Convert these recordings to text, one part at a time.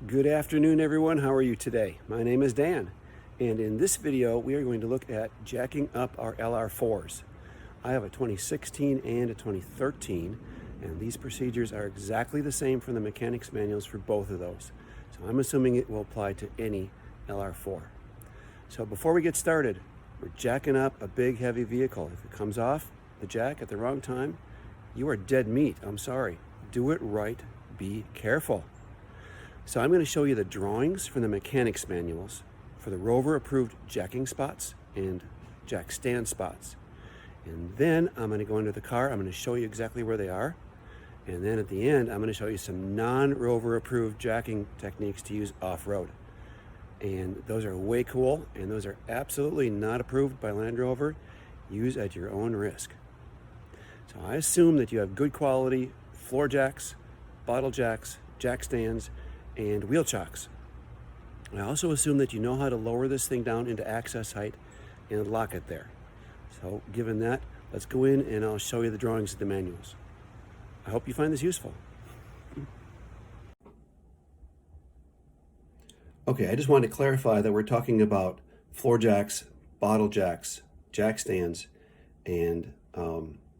Good afternoon, everyone. How are you today? My name is Dan, and in this video, we are going to look at jacking up our LR4s. I have a 2016 and a 2013, and these procedures are exactly the same from the mechanics manuals for both of those. So I'm assuming it will apply to any LR4. So before we get started, we're jacking up a big, heavy vehicle. If it comes off the jack at the wrong time, you are dead meat. I'm sorry. Do it right. Be careful. So I'm going to show you the drawings from the mechanics manuals for the Rover approved jacking spots and jack stand spots. And then I'm going to go into the car. I'm going to show you exactly where they are. And then at the end, I'm going to show you some non-Rover approved jacking techniques to use off-road. And those are way cool, and those are absolutely not approved by Land Rover. Use at your own risk. So I assume that you have good quality floor jacks, bottle jacks, jack stands, and wheel chocks. I also assume that you know how to lower this thing down into access height and lock it there. So given that, let's go in and I'll show you the drawings of the manuals. I hope you find this useful. Okay, I just wanted to clarify that we're talking about floor jacks, bottle jacks, jack stands, and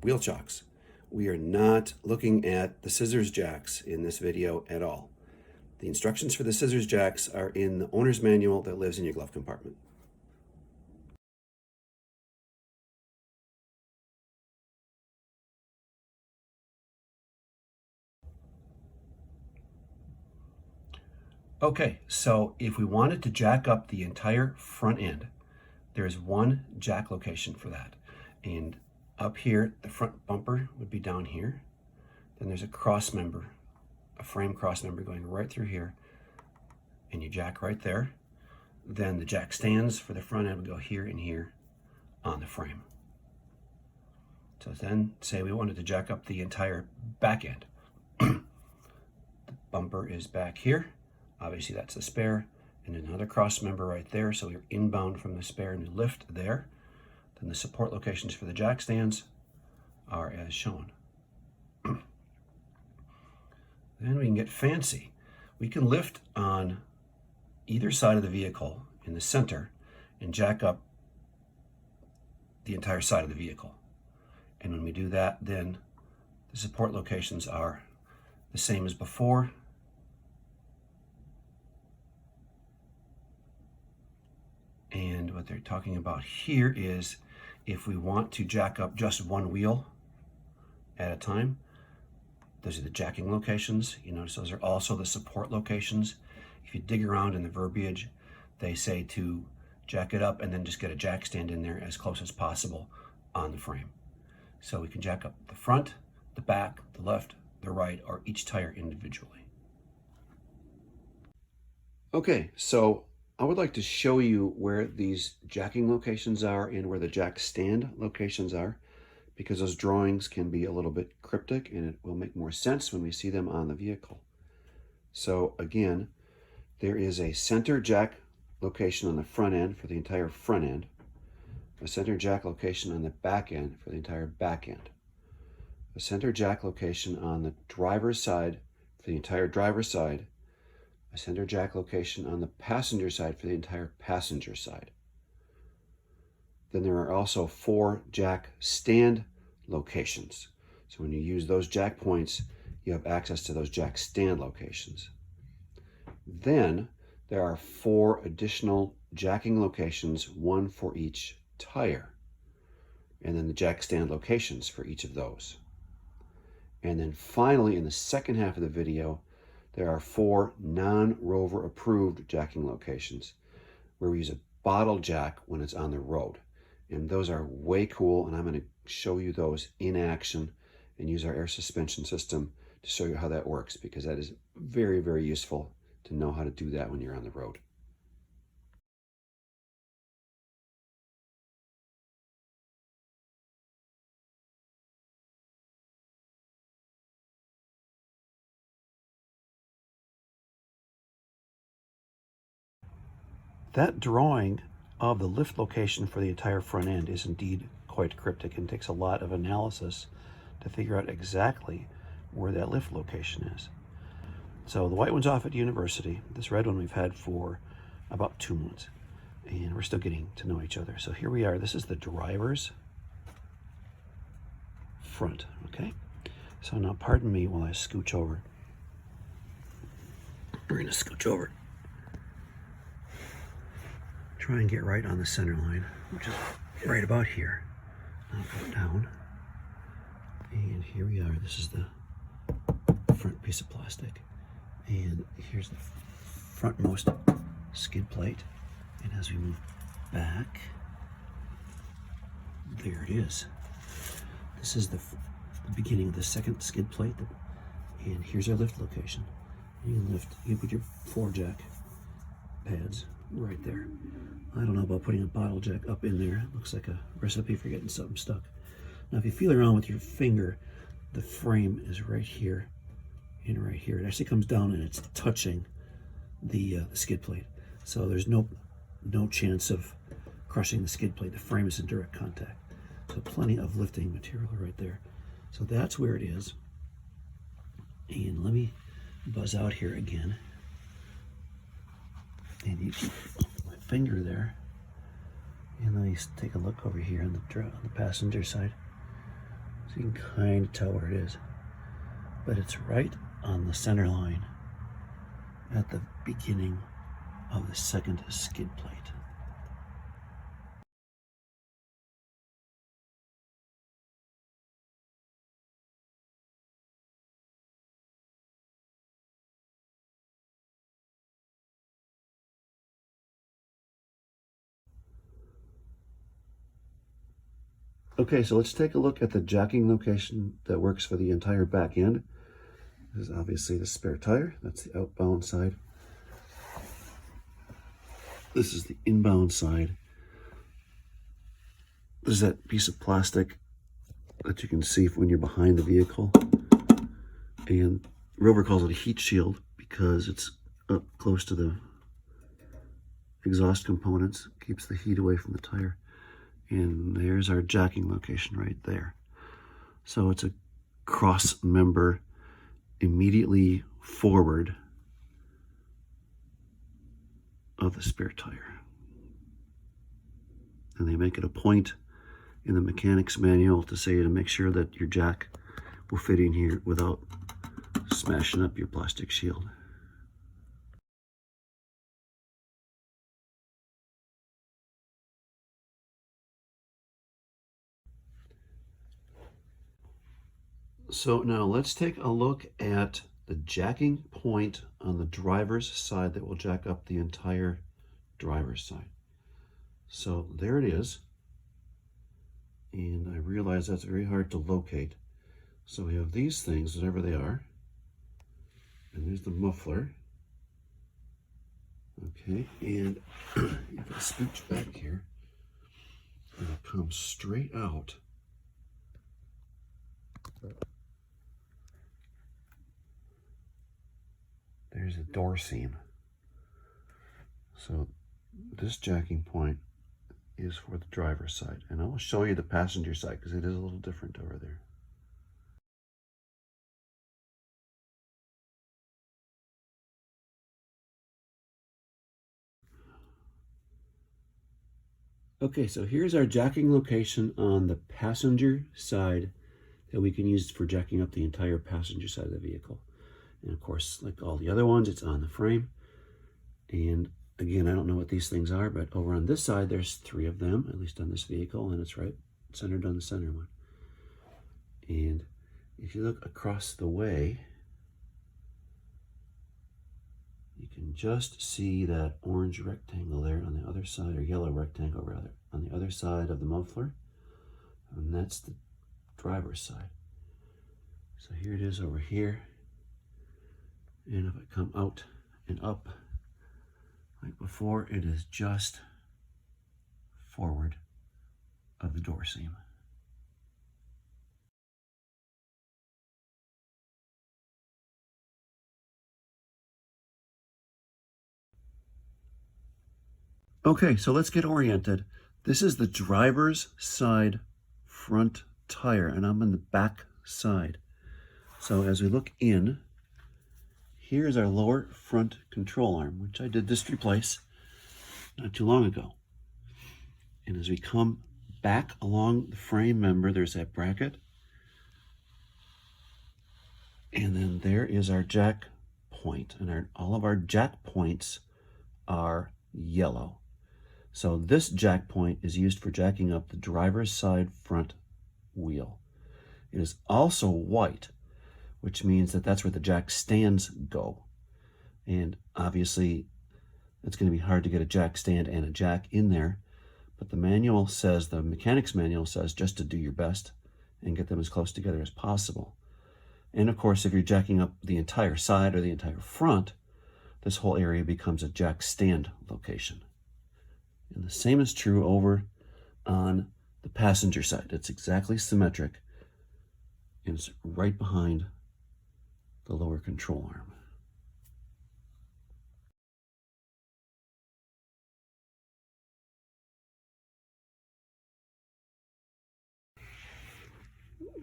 wheel chocks. We are not looking at the scissors jacks in this video at all. The instructions for the scissors jacks are in the owner's manual that lives in your glove compartment. Okay, so if we wanted to jack up the entire front end, there's one jack location for that. And up here, the front bumper would be down here. Then there's a cross member, a frame cross member going right through here, and you jack right there. Then the jack stands for the front end would go here and here on the frame. So then say we wanted to jack up the entire back end. The bumper is back here. Obviously that's the spare, and another cross member right there. So you're inbound from the spare and you lift there. Then the support locations for the jack stands are as shown. Then we can get fancy. We can lift on either side of the vehicle in the center and jack up the entire side of the vehicle. And when we do that, then the support locations are the same as before. And what they're talking about here is if we want to jack up just one wheel at a time, those are the jacking locations. You notice those are also the support locations. If you dig around in the verbiage, they say to jack it up and then just get a jack stand in there as close as possible on the frame. So we can jack up the front, the back, the left, the right, or each tire individually. Okay, so I would like to show you where these jacking locations are and where the jack stand locations are, because those drawings can be a little bit cryptic and it will make more sense when we see them on the vehicle. So again, there is a center jack location on the front end for the entire front end, a center jack location on the back end for the entire back end, a center jack location on the driver's side for the entire driver's side, a center jack location on the passenger side for the entire passenger side. Then there are also 4 jack stand locations. So when you use those jack points, you have access to those jack stand locations. Then there are 4 additional jacking locations, 1 for each tire. And then the jack stand locations for each of those. And then finally, in the second half of the video, there are 4 non-Rover approved jacking locations where we use a bottle jack when it's on the road. And those are way cool, and I'm going to show you those in action and use our air suspension system to show you how that works, because that is very, very useful to know how to do that when you're on the road. That drawing of the lift location for the entire front end is indeed quite cryptic and takes a lot of analysis to figure out exactly where that lift location is. So the white one's off at university. This red one we've had for about 2 months. And we're still getting to know each other. So here we are. This is the driver's front, okay? So now pardon me while I scooch over. We're gonna scooch over. Try and get right on the center line, which is right about here. I'll go down. And here we are. This is the front piece of plastic. And here's the frontmost skid plate. And as we move back, there it is. This is the beginning of the second skid plate. And here's our lift location. You put your floor jack pads right there. I don't know about putting a bottle jack up in there. It looks like a recipe for getting something stuck. Now if you feel around with your finger, the frame is right here and right here. It actually comes down and it's touching the skid plate. So there's no chance of crushing the skid plate. The frame is in direct contact. So plenty of lifting material right there. So that's where it is. And let me buzz out here again. And you keep my finger there. And let me take a look over here on the passenger side. So you can kind of tell where it is. But it's right on the center line at the beginning of the second skid plate. Okay, so let's take a look at the jacking location that works for the entire back end. This is obviously the spare tire. That's the outbound side. This is the inbound side. There's that piece of plastic that you can see when you're behind the vehicle. And Rover calls it a heat shield because it's up close to the exhaust components. Keeps the heat away from the tire. And there's our jacking location right there. So it's a cross member immediately forward of the spare tire. And they make it a point in the mechanic's manual to say to make sure that your jack will fit in here without smashing up your plastic shield. So now let's take a look at the jacking point on the driver's side that will jack up the entire driver's side. So there it is. And I realize that's very hard to locate. So we have these things, whatever they are. And there's the muffler. Okay, and if I scooch back here, it'll come straight out. There's a door seam. So this jacking point is for the driver's side. And I will show you the passenger side because it is a little different over there. Okay, so here's our jacking location on the passenger side that we can use for jacking up the entire passenger side of the vehicle. And of course, like all the other ones, it's on the frame. And again, I don't know what these things are, but over on this side, there's 3 of them, at least on this vehicle, and it's right centered on the center one. And if you look across the way, you can just see that orange rectangle there on the other side, or yellow rectangle rather, on the other side of the muffler. And that's the driver's side. So here it is over here. And if I come out and up, like before, it is just forward of the door seam. Okay, so let's get oriented. This is the driver's side front tire, and I'm on the back side. So as we look in, here's our lower front control arm, which I did just replace not too long ago. And as we come back along the frame member, there's that bracket. And then there is our jack point. And all of our jack points are yellow. So this jack point is used for jacking up the driver's side front wheel. It is also white, which means that that's where the jack stands go. And obviously, it's going to be hard to get a jack stand and a jack in there. But the manual says, the mechanic's manual says, just to do your best and get them as close together as possible. And of course, if you're jacking up the entire side or the entire front, this whole area becomes a jack stand location. And the same is true over on the passenger side. It's exactly symmetric, and it's right behind the lower control arm.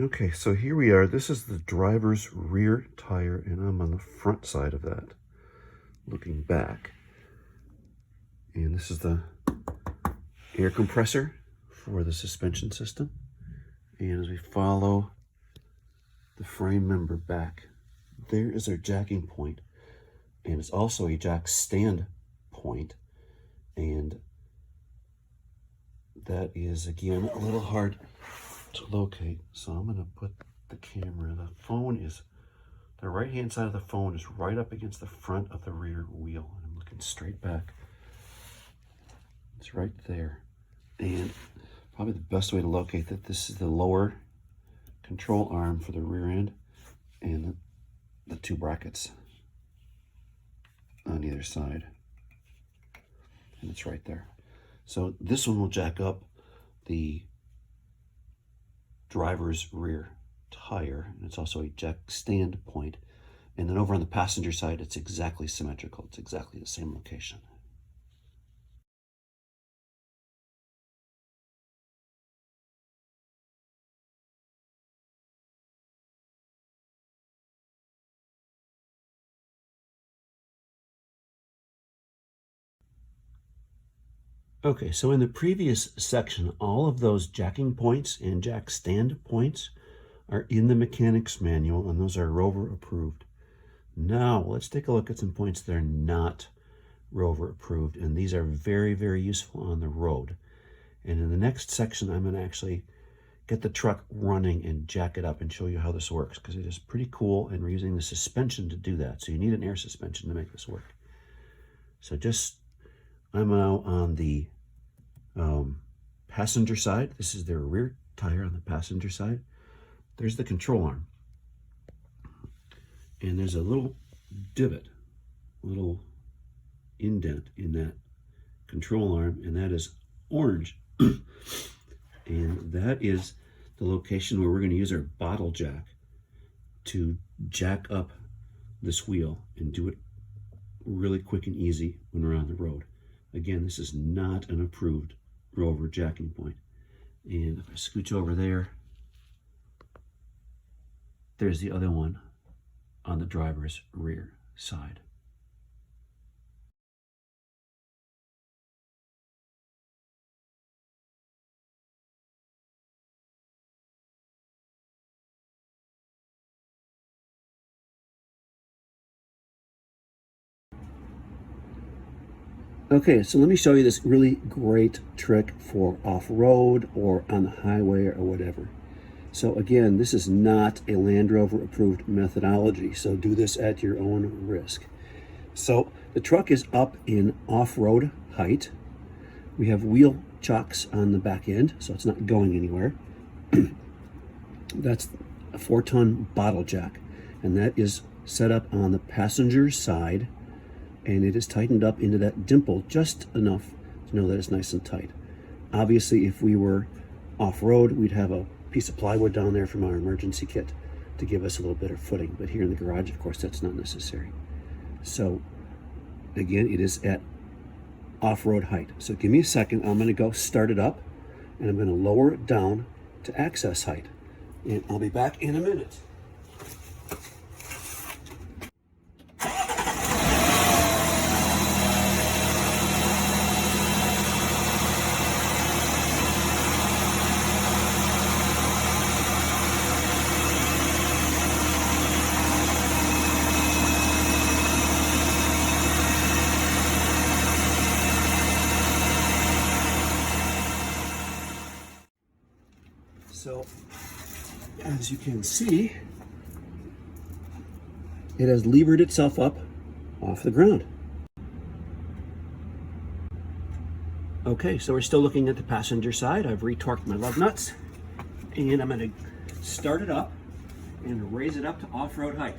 Okay, so here we are. This is the driver's rear tire, and I'm on the front side of that, looking back. And this is the air compressor for the suspension system. And as we follow the frame member back, there is our jacking point. And it's also a jack stand point. And that is, again, a little hard to locate. So I'm going to put the camera, the right-hand side of the phone is right up against the front of the rear wheel. And I'm looking straight back. It's right there. And probably the best way to locate that, this is the lower control arm for the rear end and the two brackets on either side. And it's right there. So this one will jack up the driver's rear tire, and it's also a jack stand point. And then over on the passenger side, it's exactly symmetrical. It's exactly the same location. Okay, so in the previous section, all of those jacking points and jack stand points are in the mechanic's manual, and those are Rover approved. Now, let's take a look at some points that are not Rover approved, and these are very, very useful on the road. And in the next section, I'm going to actually get the truck running and jack it up and show you how this works, because it is pretty cool, and we're using the suspension to do that. So you need an air suspension to make this work. So I'm now on the passenger side. This is their rear tire on the passenger side. There's the control arm. And there's a little divot, a little indent in that control arm, and that is orange. And that is the location where we're going to use our bottle jack to jack up this wheel and do it really quick and easy when we're on the road. Again, this is not an approved Rover jacking point. And if I scooch over there, there's the other one on the driver's rear side. Okay, so let me show you this really great trick for off-road or on the highway or whatever. So again, this is not a Land Rover approved methodology, so do this at your own risk. So the truck is up in off-road height. We have wheel chocks on the back end, so it's not going anywhere. That's a 4-ton bottle jack, and that is set up on the passenger side, and it is tightened up into that dimple just enough to know that it's nice and tight. Obviously, if we were off-road, we'd have a piece of plywood down there from our emergency kit to give us a little better footing. But here in the garage, of course, that's not necessary. So again, it is at off-road height. So give me a second. I'm going to go start it up, and I'm going to lower it down to access height. And I'll be back in a minute. So, as you can see, it has levered itself up off the ground. Okay, so we're still looking at the passenger side. I've retorqued my lug nuts, and I'm going to start it up and raise it up to off-road height.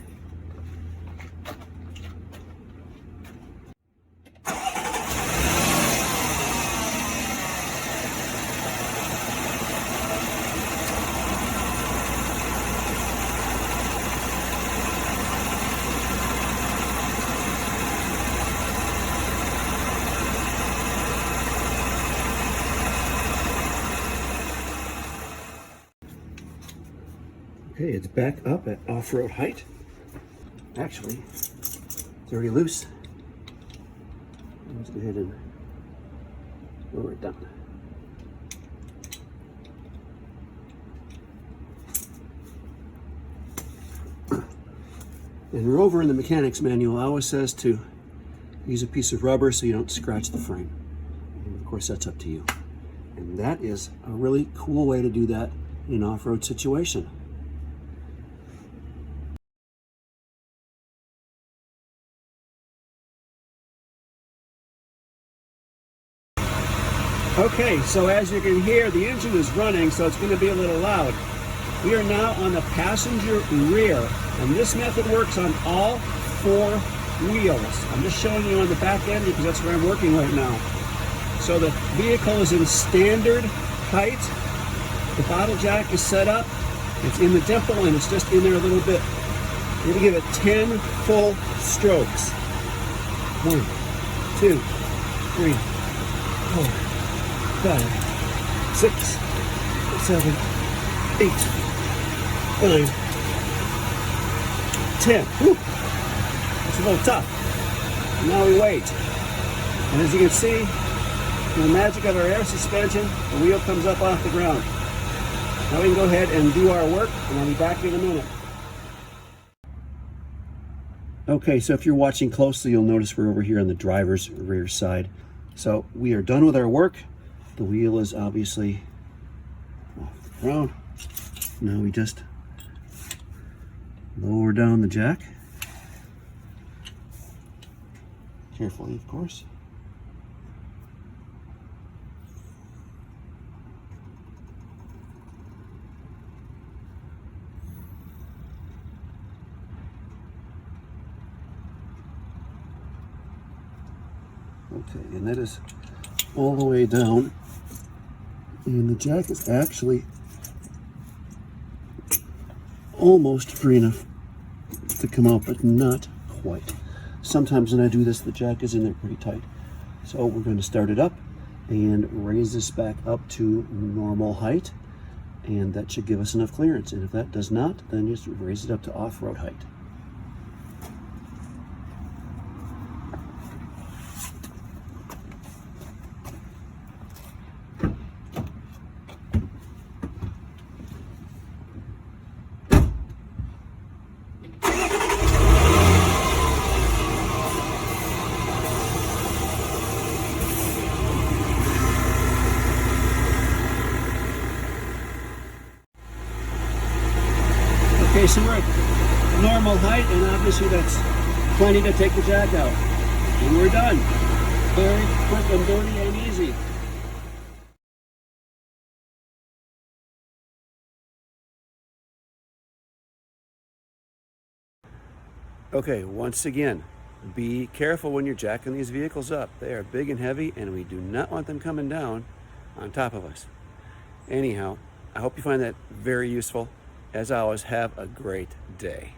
Okay, it's back up at off-road height. Actually, it's already loose. Let's go ahead and lower it down. And Rover in the mechanics manual always says to use a piece of rubber so you don't scratch the frame. And of course, that's up to you. And that is a really cool way to do that in an off-road situation. Okay, so as you can hear, the engine is running, so it's going to be a little loud. We are now on the passenger rear, and this method works on all four wheels. I'm just showing you on the back end because that's where I'm working right now. So the vehicle is in standard height. The bottle jack is set up. It's in the dimple, and it's just in there a little bit. We're going to give it 10 full strokes. 1, 2, 3, 4. 5, 6, 7, 8, 9, 10. Whew. It's a little tough. Now we wait. And as you can see, the magic of our air suspension, the wheel comes up off the ground. Now we can go ahead and do our work, and I'll be back in a minute. Okay, so if you're watching closely, you'll notice we're over here on the driver's rear side. So we are done with our work. The wheel is obviously off the ground. Now we just lower down the jack. Carefully, of course. Okay, and that is all the way down. And the jack is actually almost free enough to come out, but not quite. Sometimes when I do this, the jack is in there pretty tight. So we're going to start it up and raise this back up to normal height, and that should give us enough clearance. And if that does not, then just raise it up to off-road height. Okay, so we're at normal height, and obviously that's plenty to take the jack out. And we're done. Very quick and dirty and easy. Okay, once again, be careful when you're jacking these vehicles up. They are big and heavy, and we do not want them coming down on top of us. Anyhow, I hope you find that very useful. As always, have a great day.